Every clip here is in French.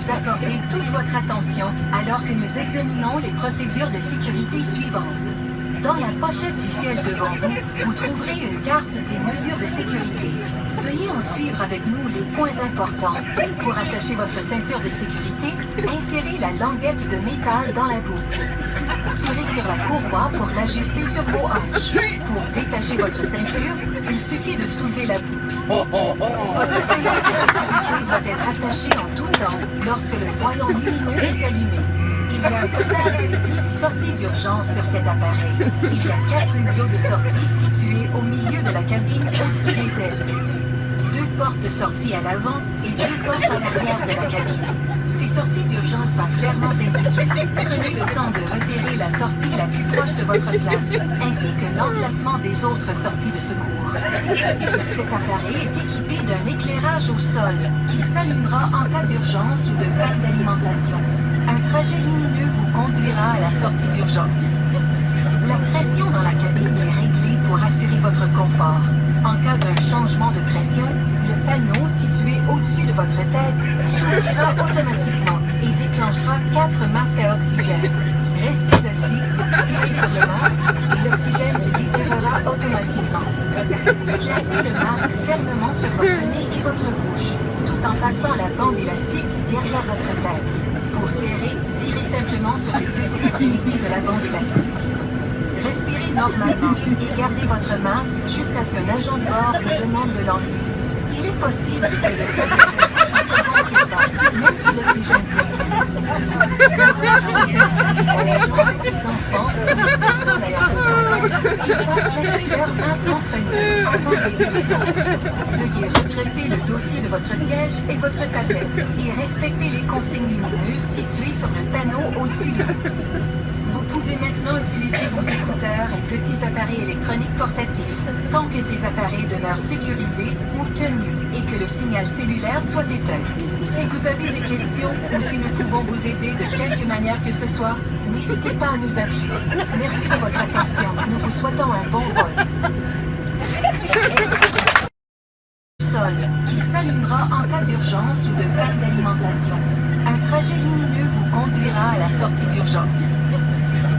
nous accorder toute votre attention alors que nous examinons les procédures de sécurité suivantes. Dans la pochette du siège devant vous, vous trouverez une carte des mesures de sécurité. Veuillez en suivre avec nous les points importants. Pour attacher votre ceinture de sécurité, insérez la languette de métal dans la boucle. Tirez sur la courroie pour l'ajuster sur vos hanches. Pour détacher votre ceinture, il suffit de soulever la boucle. Votre ceinture de sécurité doit être attachée en tout temps lorsque le voyant lumineux est allumé. Il y a un total de 8 sorties d'urgence sur cet appareil. Il y a 4 hublots de sortie situés au milieu de la cabine au-dessus des ailes. 2 portes de sortie à l'avant et 2 portes à l'arrière de la cabine. Ces sorties d'urgence sont clairement indiquées. Prenez le temps de repérer la sortie la plus proche de votre place, ainsi que l'emplacement des autres sorties de secours. Cet appareil est équipé d'un éclairage au sol qui s'allumera en cas d'urgence ou de panne d'alimentation. Un trajet lumineux vous conduira à la sortie d'urgence. La pression dans la cabine est réglée pour assurer votre confort. En cas d'un changement de pression, le panneau situé au-dessus de votre tête s'ouvrira automatiquement et déclenchera 4 masques à oxygène. Restez assis, tirez sur le masque et l'oxygène se libérera automatiquement. Placez le masque fermement sur votre nez et votre bouche, tout en passant la bande élastique derrière votre tête. Pour serrer, tirez simplement sur les 2 extrémités de la bande élastique. Respirez normalement et gardez votre masque jusqu'à ce qu'un agent de bord vous demande de l'enlever. Il est possible que le sol ne soit pas, même si l'oxygène Veuillez redresser le dossier de votre siège et votre tablette et respectez les consignes lumineuses situées sur le panneau au-dessus de vous. Vous pouvez maintenant utiliser vos écouteurs et petits appareils électroniques portatifs, tant que ces appareils demeurent sécurisés ou tenus et que le signal cellulaire soit éteint. Si vous avez des questions ou si nous pouvons vous aider de quelque manière que ce soit, n'hésitez pas à nous appeler. Merci de votre attention. Nous vous souhaitons un bon vol. Sol, qui s'allumera en cas d'urgence ou de panne d'alimentation. Un trajet lumineux vous conduira à la sortie d'urgence.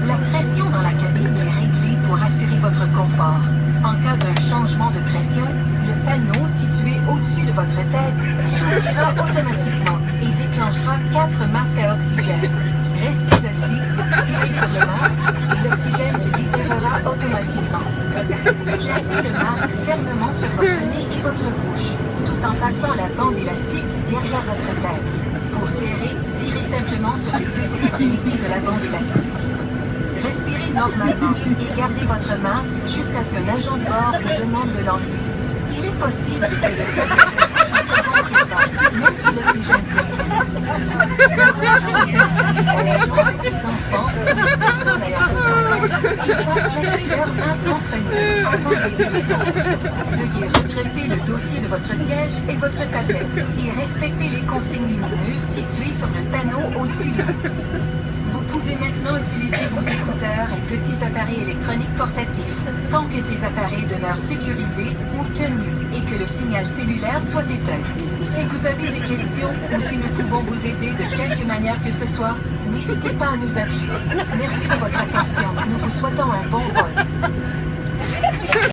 La pression dans la cabine est réglée pour assurer votre confort. En cas d'un changement de pression, le panneau situé au-dessus de votre tête s'ouvrira automatiquement et déclenchera 4 masques à oxygène. Restez assis, tirez sur le masque et l'oxygène se libérera automatiquement. Placez le masque fermement sur votre nez et votre bouche, tout en passant la bande élastique derrière votre tête. Pour serrer, tirez simplement sur les 2 extrémités de la bande élastique. Respirez normalement et gardez votre masque jusqu'à ce qu'un agent de bord vous demande de l'enlever. Il est possible que le sol ne soit pas, même si l'oxygène Veuillez redresser le dossier de votre siège et votre tablette et respectez les consignes lumineuses situées sur le panneau au-dessus de vous. Vous pouvez maintenant utiliser vos écouteurs et petits appareils électroniques portatifs, tant que ces appareils demeurent sécurisés ou tenus et que le signal cellulaire soit éteint. Si vous avez des questions ou si nous pouvons vous aider de quelque manière que ce soit, n'hésitez pas à nous appeler. Merci de votre attention. Nous vous souhaitons un bon vol.